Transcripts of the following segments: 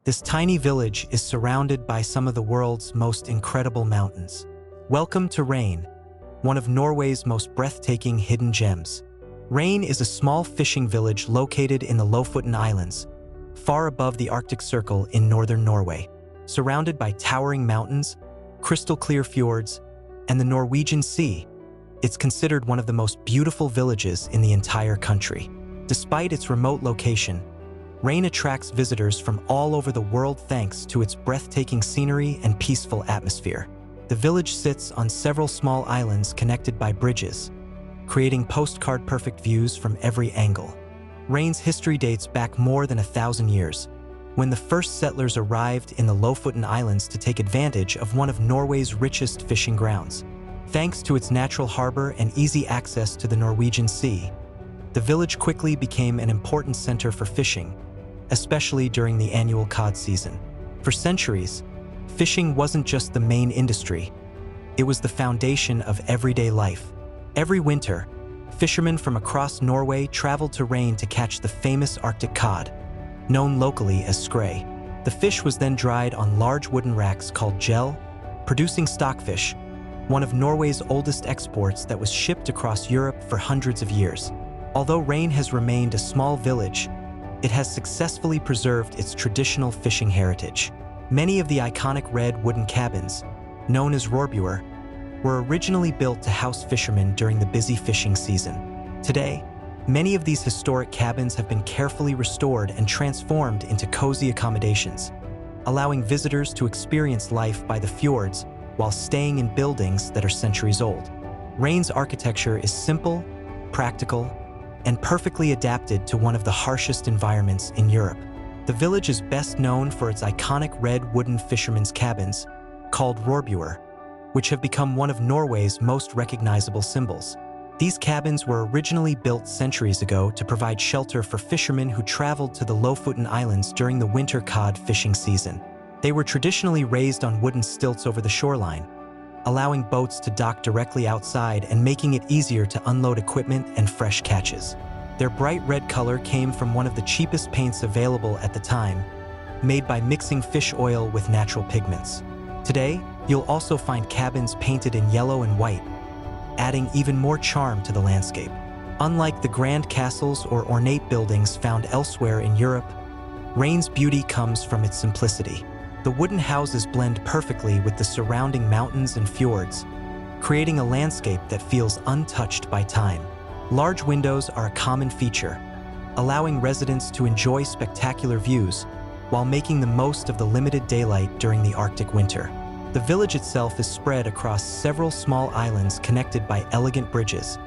This tiny village is surrounded by some of the world's most incredible mountains. Welcome to Reine, one of Norway's most breathtaking hidden gems. Reine is a small fishing village located in the Lofoten Islands, far above the Arctic Circle in northern Norway. Surrounded by towering mountains, crystal-clear fjords, and the Norwegian Sea, it's considered one of the most beautiful villages in the entire country. Despite its remote location, Reine attracts visitors from all over the world thanks to its breathtaking scenery and peaceful atmosphere. The village sits on several small islands connected by bridges, creating postcard-perfect views from every angle. Reine's history dates back more than 1,000 years, when the first settlers arrived in the Lofoten Islands to take advantage of one of Norway's richest fishing grounds. Thanks to its natural harbor and easy access to the Norwegian Sea, the village quickly became an important center for fishing, especially during the annual cod season. For centuries, fishing wasn't just the main industry, it was the foundation of everyday life. Every winter, fishermen from across Norway traveled to Reine to catch the famous Arctic cod, known locally as skrei. The fish was then dried on large wooden racks called gel, producing stockfish, one of Norway's oldest exports that was shipped across Europe for hundreds of years. Although Reine has remained a small village, it has successfully preserved its traditional fishing heritage. Many of the iconic red wooden cabins, known as rorbuer, were originally built to house fishermen during the busy fishing season. Today, many of these historic cabins have been carefully restored and transformed into cozy accommodations, allowing visitors to experience life by the fjords while staying in buildings that are centuries old. Reine's architecture is simple, practical, and perfectly adapted to one of the harshest environments in Europe. The village is best known for its iconic red wooden fishermen's cabins, called rorbuer, which have become one of Norway's most recognizable symbols. These cabins were originally built centuries ago to provide shelter for fishermen who traveled to the Lofoten Islands during the winter cod fishing season. They were traditionally raised on wooden stilts over the shoreline, allowing boats to dock directly outside and making it easier to unload equipment and fresh catches. Their bright red color came from one of the cheapest paints available at the time, made by mixing fish oil with natural pigments. Today, you'll also find cabins painted in yellow and white, adding even more charm to the landscape. Unlike the grand castles or ornate buildings found elsewhere in Europe, Reine's beauty comes from its simplicity. The wooden houses blend perfectly with the surrounding mountains and fjords, creating a landscape that feels untouched by time. Large windows are a common feature, allowing residents to enjoy spectacular views while making the most of the limited daylight during the Arctic winter. The village itself is spread across several small islands connected by elegant bridges,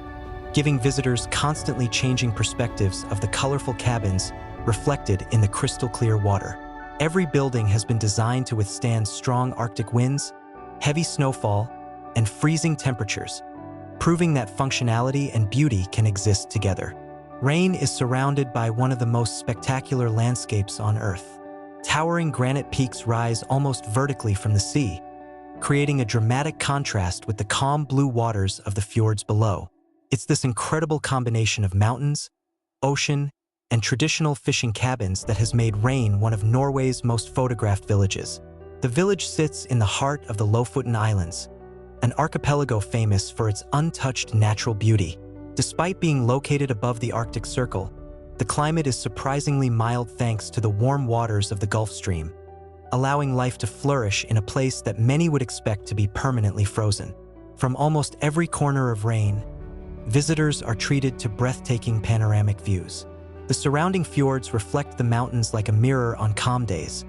giving visitors constantly changing perspectives of the colorful cabins reflected in the crystal-clear water. Every building has been designed to withstand strong Arctic winds, heavy snowfall, and freezing temperatures, proving that functionality and beauty can exist together. Reine is surrounded by one of the most spectacular landscapes on Earth. Towering granite peaks rise almost vertically from the sea, creating a dramatic contrast with the calm blue waters of the fjords below. It's this incredible combination of mountains, ocean, and traditional fishing cabins that has made Reine one of Norway's most photographed villages. The village sits in the heart of the Lofoten Islands, an archipelago famous for its untouched natural beauty. Despite being located above the Arctic Circle, the climate is surprisingly mild thanks to the warm waters of the Gulf Stream, allowing life to flourish in a place that many would expect to be permanently frozen. From almost every corner of Reine, visitors are treated to breathtaking panoramic views. The surrounding fjords reflect the mountains like a mirror on calm days,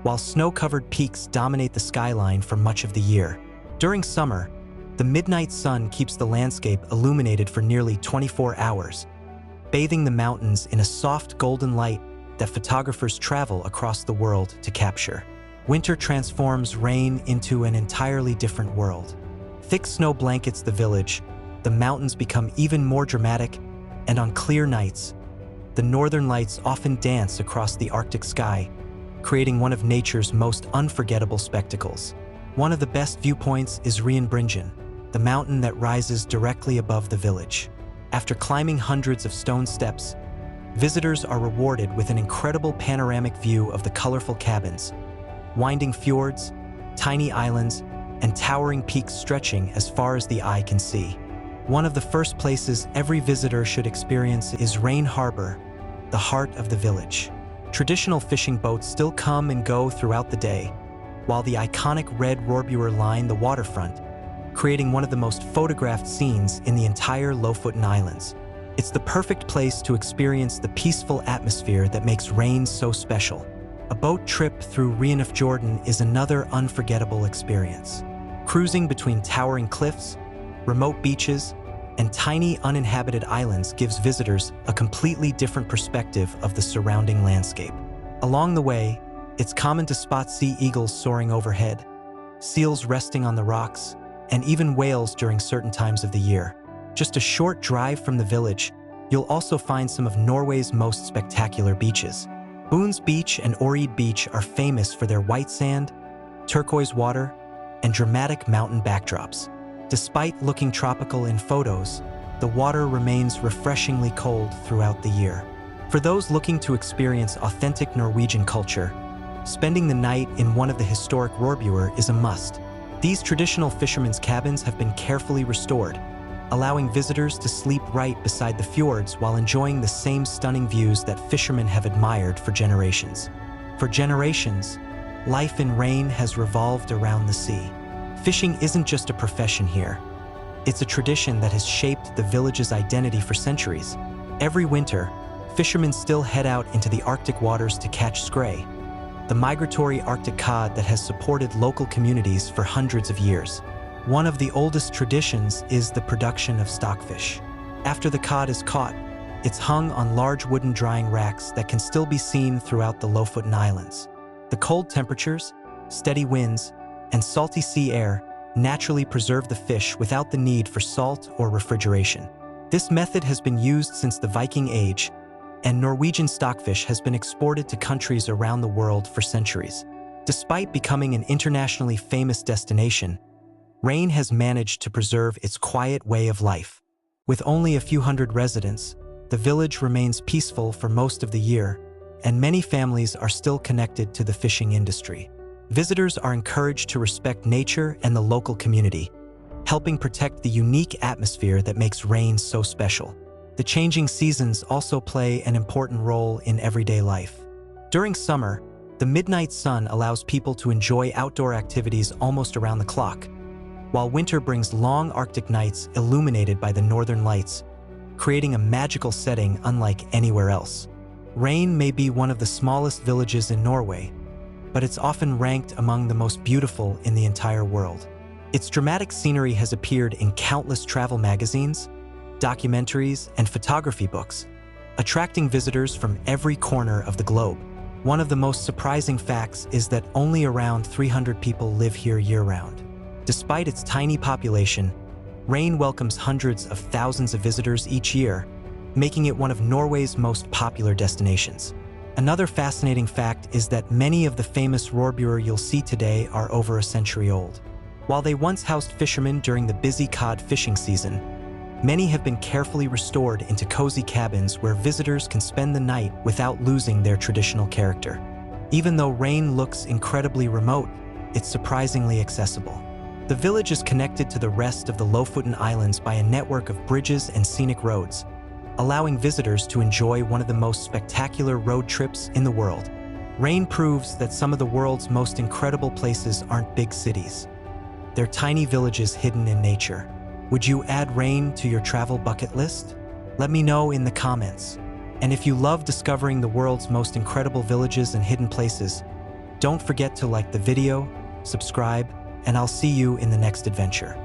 while snow-covered peaks dominate the skyline for much of the year. During summer, the midnight sun keeps the landscape illuminated for nearly 24 hours, bathing the mountains in a soft golden light that photographers travel across the world to capture. Winter transforms Reine into an entirely different world. Thick snow blankets the village, the mountains become even more dramatic, and on clear nights, the northern lights often dance across the Arctic sky, creating one of nature's most unforgettable spectacles. One of the best viewpoints is Reine, the mountain that rises directly above the village. After climbing hundreds of stone steps, Visitors are rewarded with an incredible panoramic view of the colorful cabins, winding fjords, tiny islands, and towering peaks stretching as far as the eye can see. One of the first places every visitor should experience is Reine Harbor, the heart of the village. Traditional fishing boats still come and go throughout the day, while the iconic red Rohrbuer line the waterfront, creating one of the most photographed scenes in the entire Lofoten Islands. It's the perfect place to experience the peaceful atmosphere that makes Reine so special. A boat trip through Reine is another unforgettable experience. Cruising between towering cliffs, remote beaches, and tiny uninhabited islands gives visitors a completely different perspective of the surrounding landscape. Along the way, it's common to spot sea eagles soaring overhead, seals resting on the rocks, and even whales during certain times of the year. Just a short drive from the village, you'll also find some of Norway's most spectacular beaches. Boons Beach and Åryd Beach are famous for their white sand, turquoise water, and dramatic mountain backdrops. Despite looking tropical in photos, the water remains refreshingly cold throughout the year. For those looking to experience authentic Norwegian culture, spending the night in one of the historic Rohrbuer is a must. These traditional fishermen's cabins have been carefully restored, allowing visitors to sleep right beside the fjords while enjoying the same stunning views that fishermen have admired for generations. For generations, life in Reine has revolved around the sea. Fishing isn't just a profession here. It's a tradition that has shaped the village's identity for centuries. Every winter, fishermen still head out into the Arctic waters to catch skrei, the migratory Arctic cod that has supported local communities for hundreds of years. One of the oldest traditions is the production of stockfish. After the cod is caught, it's hung on large wooden drying racks that can still be seen throughout the Lofoten Islands. The cold temperatures, steady winds, and salty sea air naturally preserve the fish without the need for salt or refrigeration. This method has been used since the Viking Age, and Norwegian stockfish has been exported to countries around the world for centuries. Despite becoming an internationally famous destination, Reine has managed to preserve its quiet way of life. With only a few hundred residents, the village remains peaceful for most of the year, and many families are still connected to the fishing industry. Visitors are encouraged to respect nature and the local community, helping protect the unique atmosphere that makes Reine so special. The changing seasons also play an important role in everyday life. During summer, the midnight sun allows people to enjoy outdoor activities almost around the clock, while winter brings long Arctic nights illuminated by the northern lights, creating a magical setting unlike anywhere else. Reine may be one of the smallest villages in Norway, but it's often ranked among the most beautiful in the entire world. Its dramatic scenery has appeared in countless travel magazines, documentaries, and photography books, attracting visitors from every corner of the globe. One of the most surprising facts is that only around 300 people live here year-round. Despite its tiny population, Reine welcomes hundreds of thousands of visitors each year, making it one of Norway's most popular destinations. Another fascinating fact is that many of the famous Rohrbuer you'll see today are over a century old. While they once housed fishermen during the busy cod fishing season, many have been carefully restored into cozy cabins where visitors can spend the night without losing their traditional character. Even though Reine looks incredibly remote, it's surprisingly accessible. The village is connected to the rest of the Lofoten Islands by a network of bridges and scenic roads, allowing visitors to enjoy one of the most spectacular road trips in the world. Reine proves that some of the world's most incredible places aren't big cities. They're tiny villages hidden in nature. Would you add Reine to your travel bucket list? Let me know in the comments. And if you love discovering the world's most incredible villages and hidden places, don't forget to like the video, subscribe, and I'll see you in the next adventure.